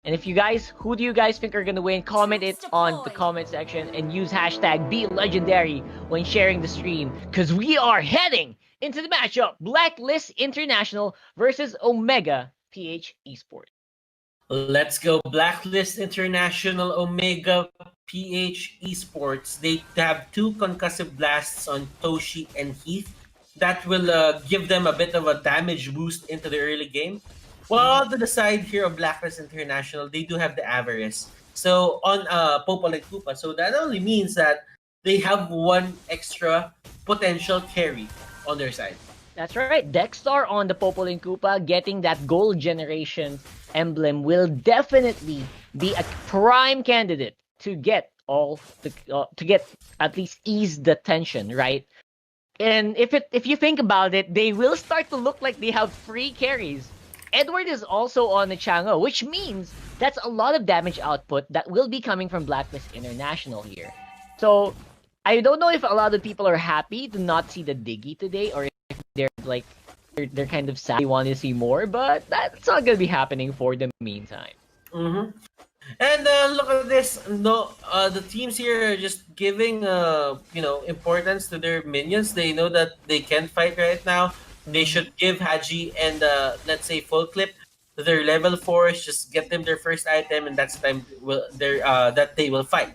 And if you guys, who do you guys think are gonna win? Comment it on the comment section and use hashtag #BeLegendary when sharing the stream, because we are heading into the matchup: Blacklist International versus Omega PH Esports. Let's go. Blacklist International, Omega PH Esports. They have two concussive blasts on Toshi and Heath. That will give them a bit of a damage boost into the early game. While to the side here of Blacklist International, they do have the Avarice. So on Popol and Koopa. So that only means that they have one extra potential carry on their side. That's right. Dexstar on the Popol and Koopa, getting that gold generation emblem will definitely be a prime candidate to get all the to get at least ease the tension, right? And if you think about it, they will start to look like they have free carries. Edward is also on the Chango, which means that's a lot of damage output that will be coming from Blacklist International here. So I don't know if a lot of people are happy to not see the Diggy today, or if they're like they're kind of sad they want to see more, but that's not gonna be happening for the meantime. Mm-hmm. And look at this. No, the teams here are just giving importance to their minions. They know that they can fight right now. They should give Haji and let's say Full Clip their level 4s. Just get them their first item, and that's the time that they will fight.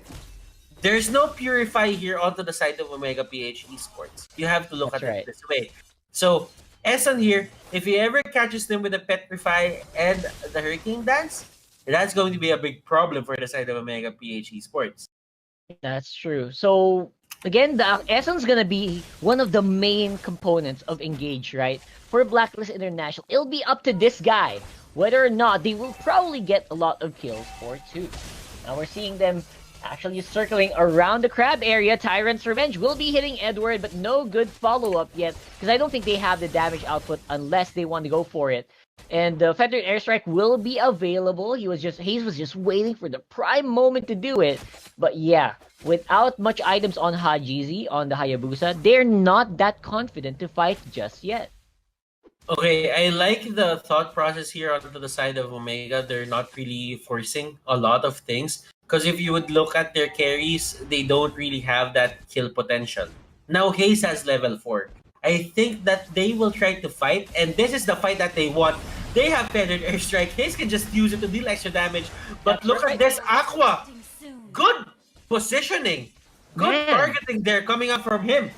There's no Purify here onto the side of Omega PH Esports. You have to look That's at right. it this way. So Eson here, if he ever catches them with the Petrify and the Hurricane Dance, that's going to be a big problem for the side of Omega PH Esports. That's true. So again, the Essence gonna be one of the main components of Engage, right? For Blacklist International, it'll be up to this guy whether or not they will probably get a lot of kills or two. Now we're seeing them actually circling around the crab area. Tyrant's Revenge will be hitting Edward, but no good follow-up yet, because I don't think they have the damage output unless they want to go for it. And the Feathered Airstrike will be available. He was just waiting for the prime moment to do it. But yeah, without much items on Hajizi, on the Hayabusa, they're not that confident to fight just yet. Okay, I like the thought process here onto the side of Omega. They're not really forcing a lot of things. Because if you would look at their carries, they don't really have that kill potential. Now Hayes has level 4. I think that they will try to fight, and this is the fight that they want. They have Feathered Airstrike. Hayes can just use it to deal extra damage. But That's look right. at this Aqua! Good positioning! Good targeting there coming up from him.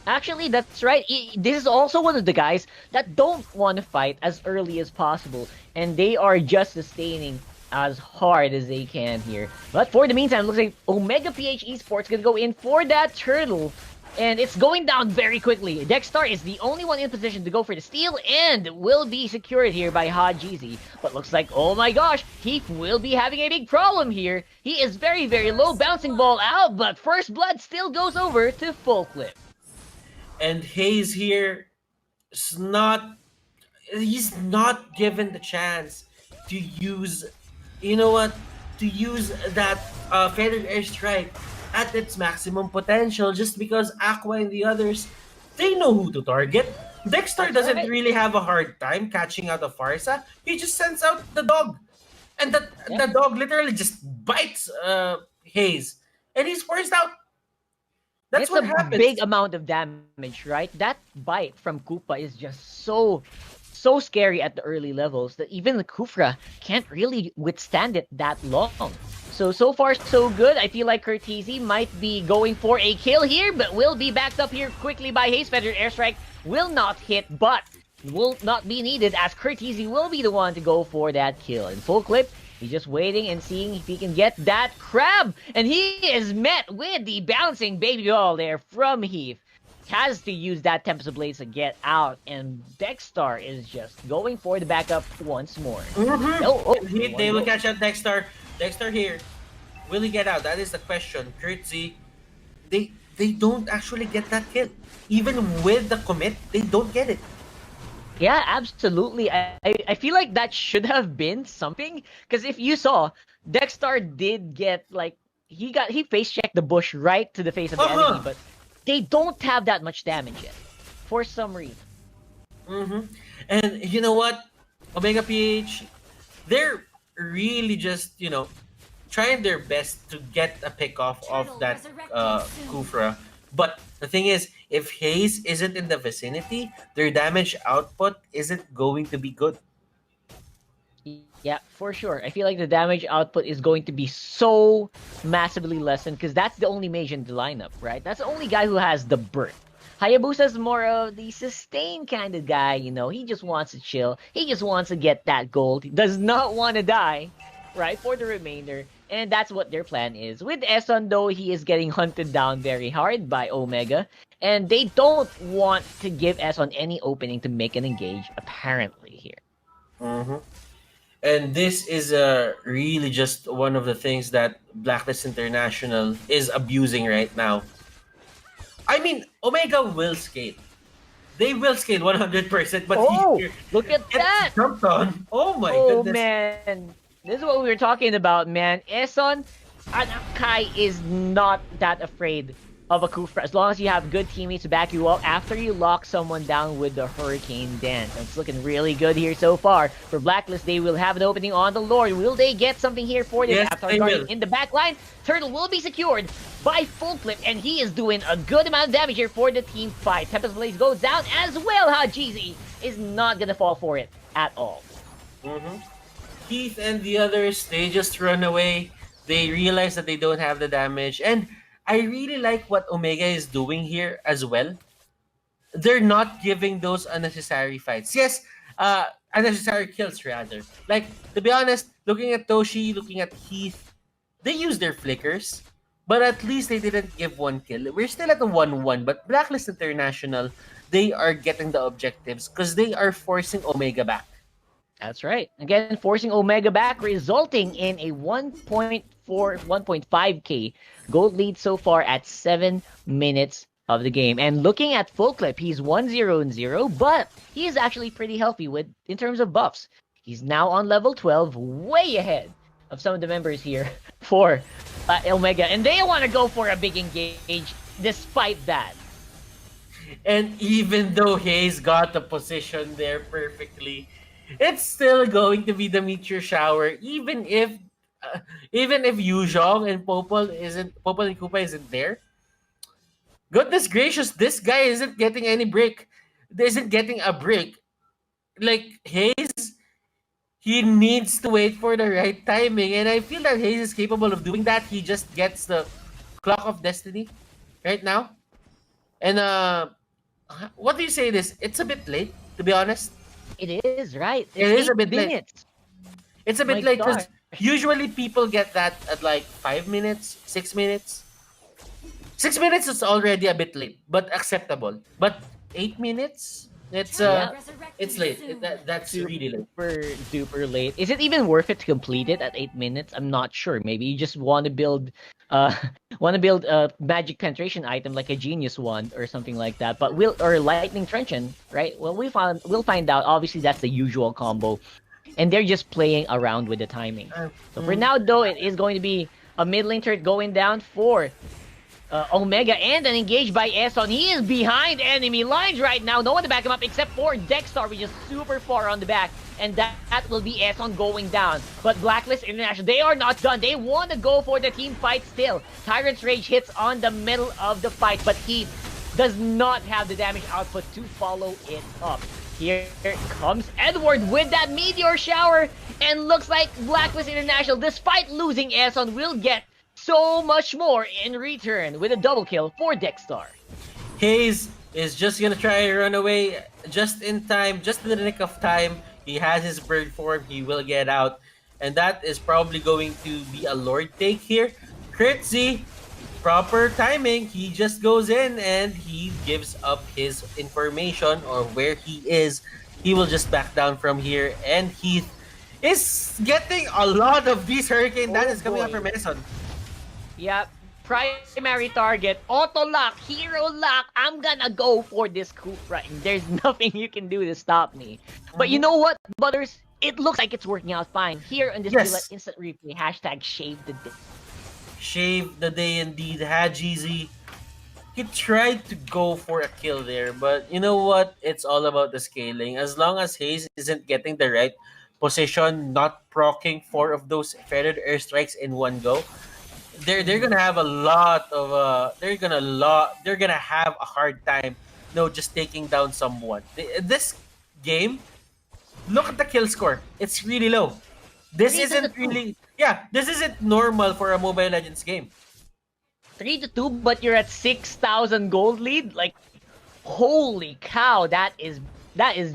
Actually, that's right. This is also one of the guys that don't want to fight as early as possible, and they are just sustaining as hard as they can here. But for the meantime, looks like Omega PH Esports gonna go in for that turtle, and it's going down very quickly. Dexstar is the only one in position to go for the steal, and will be secured here by Hajizi. But looks like, oh my gosh, he will be having a big problem here. He is very, very low, bouncing ball out, but First Blood still goes over to Full Clip. And Hayes here is not he's not given the chance to use to use that feathered airstrike at its maximum potential, just because Aqua and the others, they know who to target. Dexter doesn't really have a hard time catching out of Farsa. He just sends out the dog, and the dog literally just bites Hayes, and he's forced out. That's what happens. Big amount of damage, right? That bite from Koopa is just so scary at the early levels that even the Kufra can't really withstand it that long. So far so good. I feel like Curtizi might be going for a kill here, but will be backed up here quickly by Hayes. Feathered Airstrike will not hit, but will not be needed, as Curtizi will be the one to go for that kill. In Full Clip, he's just waiting and seeing if he can get that crab. And he is met with the bouncing baby doll there from Heath. Has to use that Tempest of Blades to get out. And Dexstar is just going for the backup once more. Mm-hmm. They will catch out Dexstar. Dexter here. Will he get out? That is the question. Curtsy, they don't actually get that kill. Even with the commit, they don't get it. Yeah, absolutely. I feel like that should have been something, because if you saw, Dexstar did get like he face checked the bush right to the face of the enemy, but they don't have that much damage yet for some reason. Mm-hmm. And you know what, Omega PH, they're really just, trying their best to get a pick off of that Kufra. But the thing is, if Hayes isn't in the vicinity, their damage output isn't going to be good. Yeah, for sure. I feel like the damage output is going to be so massively lessened because that's the only mage in the lineup, right? That's the only guy who has the burst. Hayabusa's more of the sustain kind of guy, He just wants to chill. He just wants to get that gold. He does not want to die, right? For the remainder. And that's what their plan is. With Eson, though, he is getting hunted down very hard by Omega. And they don't want to give Eson any opening to make an engage, apparently, here. Mm-hmm. And this is really just one of the things that Blacklist International is abusing right now. I mean, Omega will scale. They will scale 100%, but he Oh, look at gets that! jumped on. Oh my Oh goodness. man, this is what we were talking about, man. Eson Anakai is not that afraid of a Kufra as long as you have good teammates to back you up after you lock someone down with the Hurricane Dance. It's looking really good here so far. For Blacklist, they will have an opening on the Lord. Will they get something here for this? Yes, Avatar they Guardian will. in the back line. Turtle will be secured by Full Clip, and he is doing a good amount of damage here for the team fight. Tempest Blaze goes down as well. Hajizi is not gonna fall for it at all. Mm-hmm. Keith and the others, they just run away. They realize that they don't have the damage. And I really like what Omega is doing here as well. They're not giving those unnecessary fights. Yes, unnecessary kills rather. Like, to be honest, looking at Toshi, looking at Keith, they use their flickers. But at least they didn't give one kill. We're still at a 1-1, but Blacklist International, they are getting the objectives because they are forcing Omega back. That's right. Again, forcing Omega back, resulting in a 1.5k gold lead so far at 7 minutes of the game. And looking at Full Clip, he's 1-0-0, but he is actually pretty healthy in terms of buffs. He's now on level 12, way ahead of some of the members here for Omega. And they want to go for a big engage despite that. And even though Hayes got the position there perfectly, it's still going to be the meteor shower, uh, even if Yuzhong and Popol and Koopa isn't there. Goodness gracious, this guy isn't getting any break. Isn't getting a break. Like Hayes, he needs to wait for the right timing, and I feel that Hayes is capable of doing that. He just gets the clock of destiny right now, and what do you say? This it's a bit late, to be honest. It is, right? It It's is a 8 bit late. minutes. It's a bit My late God. because usually people get that at like 5 minutes, 6 minutes. 6 minutes is already a bit late, but acceptable. But 8 minutes, Yeah. it's late. That's really late. Super duper late. Is it even worth it to complete it at 8 minutes? I'm not sure. Maybe you just want to build uh a magic penetration item like a genius wand or something like that. But or lightning truncheon, right? Well, we'll find out. Obviously that's the usual combo. And they're just playing around with the timing. So for now though, it is going to be a mid lane turret going down for Omega and an engage by Eson. He is behind enemy lines right now. No one to back him up except for Dexstar, which is super far on the back. And that will be Eson going down. But Blacklist International, they are not done. They want to go for the team fight still. Tyrant's Rage hits on the middle of the fight, but he does not have the damage output to follow it up. Here comes Edward with that meteor shower. And looks like Blacklist International, despite losing Eson, will get so much more in return with a double kill for Dexstar. Hayes is just gonna try to run away just in time, just in the nick of time. He has his bird form. He will get out, and that is probably going to be a Lord take here. Kritzy, proper timing. He just goes in and he gives up his information or where he is. He will just back down from here, and Heath is getting a lot of these hurricane that is coming up from Mason. Yep. Primary target, auto lock, hero lock. I'm gonna go for this Kufra, and there's nothing you can do to stop me. But you know what, Butters? It looks like it's working out fine. Here on this instant replay, hashtag shave the day. Shave the day indeed. Hajizi, he tried to go for a kill there, but you know what? It's all about the scaling. As long as Hayes isn't getting the right position, not proccing 4 of those feathered airstrikes in one go, they're gonna have a lot of they're gonna have a hard time, just taking down someone. This game, look at the kill score. It's really low. This 3 to isn't 2. really, yeah, this isn't normal for a Mobile Legends game. 3 to 2, but you're at 6,000 gold lead. Like, holy cow, that is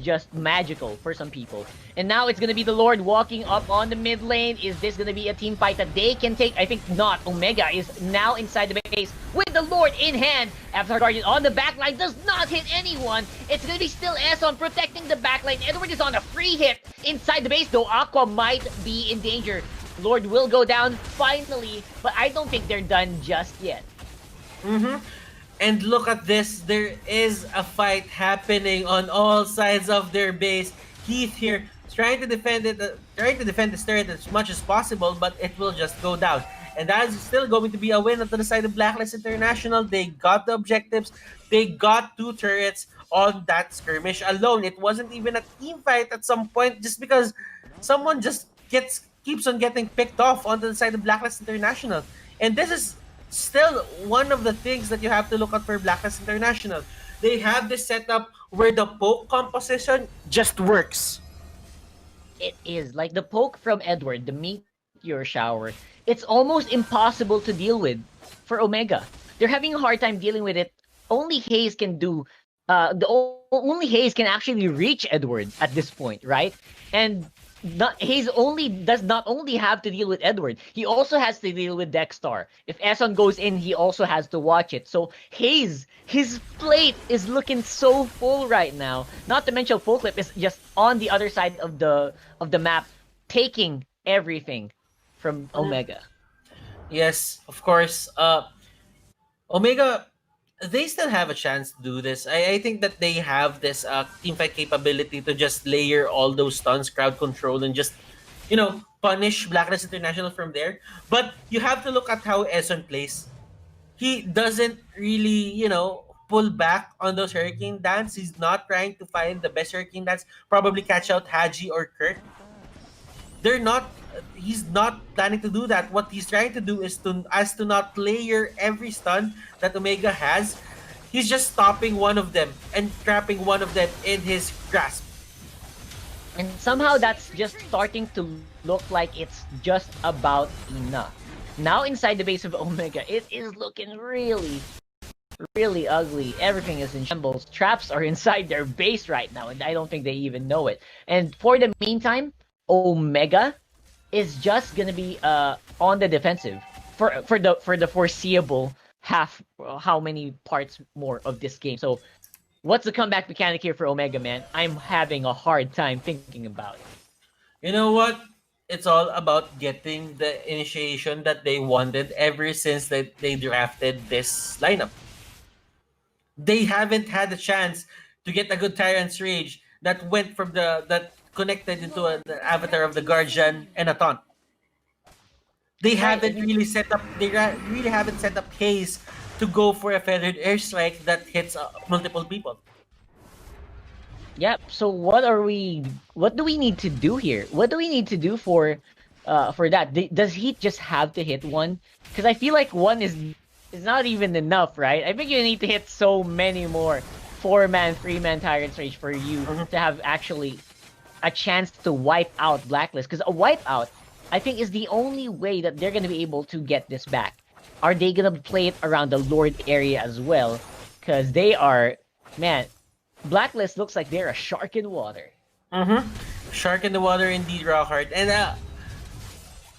just magical for some people. And now it's gonna be the Lord walking up on the mid lane. Is this gonna be a team fight that they can take? I think not. Omega is now inside the base with the Lord in hand. Avatar Guardian on the backline does not hit anyone. It's gonna be still Eson protecting the backline. Edward is on a free hit inside the base, though Aqua might be in danger. Lord will go down finally, but I don't think they're done just yet. And look at this. There is a fight happening on all sides of their base. Heath here trying to defend it, trying to defend this turret as much as possible, but it will just go down. And that is still going to be a win on the side of Blacklist International. They got the objectives. They got 2 turrets on that skirmish alone. It wasn't even a team fight at some point, just because someone just keeps on getting picked off onto the side of Blacklist International. And this is still one of the things that you have to look at for Blacklist International. They have this setup where the poke composition just works. It is like the poke from Edward, the meteor shower. It's almost impossible to deal with for Omega. They're having a hard time dealing with it. Only Hayes can do. Only Hayes can actually reach Edward at this point, right? And Hayes does not only have to deal with Edward, he also has to deal with Dexstar. If Eson goes in, he also has to watch it. So Hayes, his plate is looking so full right now. Not to mention Folklip is just on the other side of the map, taking everything from Omega. Yes, of course. Omega, they still have a chance to do this. I think that they have this teamfight capability to just layer all those stuns, crowd control, and just, punish Blacklist International from there. But you have to look at how Eson plays. He doesn't really, pull back on those Hurricane Dance. He's not trying to find the best Hurricane Dance, probably catch out Haji or Kurt. They're not He's not planning to do that. What he's trying to do is to not layer every stun that Omega has. He's just stopping one of them and trapping one of them in his grasp. And somehow that's just starting to look like it's just about enough. Now inside the base of Omega, it is looking really, really ugly. Everything is in shambles. Traps are inside their base right now, and I don't think they even know it. And for the meantime, Omega is just gonna be on the defensive for the foreseeable how many parts more of this game. So what's the comeback mechanic here for Omega, man? I'm having a hard time thinking about it. You know what? It's all about getting the initiation that they wanted ever since that they drafted this lineup. They haven't had a chance to get a good Tyrant's Rage that went from that connected into the avatar of the Guardian and a taunt. They haven't really set up. Really haven't set up Haze to go for a feathered airstrike that hits multiple people. Yep. So what do we need to do here? What do we need to do for that? Does he just have to hit one? Because I feel like one is not even enough, right? I think you need to hit so many more 4-man, 3-man Tyrant's Rage for you to have actually a chance to wipe out Blacklist. Because a wipeout, I think, is the only way that they're gonna be able to get this back. Are they gonna play it around the Lord area as well? Because they are, man, Blacklist looks like they're a shark in water. Shark in the water indeed, Rockhard. And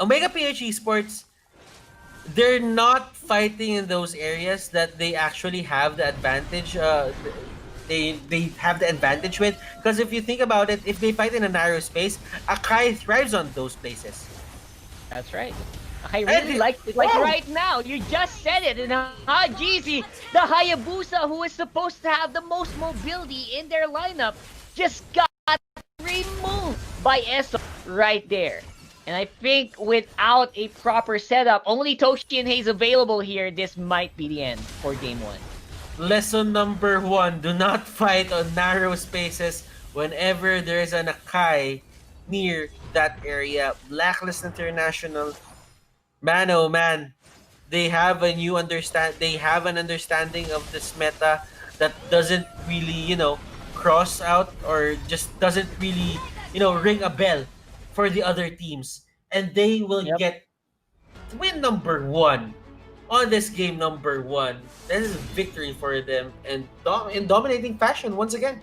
Omega PH Esports, they're not fighting in those areas that they actually have the advantage. They have the advantage with, because if you think about it, if they fight in a narrow space, Akai thrives on those places. That's right. I really like it. Like right now, you just said it. And Jeezy, the Hayabusa, who is supposed to have the most mobility in their lineup, just got removed by Eso right there. And I think without a proper setup, only Toshi and Hayes available here, this might be the end for game 1. Lesson number 1, do not fight on narrow spaces whenever there is an Akai near that area. Blacklist International, man oh man, they have a new understand. They have an understanding of this meta that doesn't really, cross out or just doesn't really, ring a bell for the other teams, and they will Yep. get win number one on this game number one. This is a victory for them and in dominating fashion once again.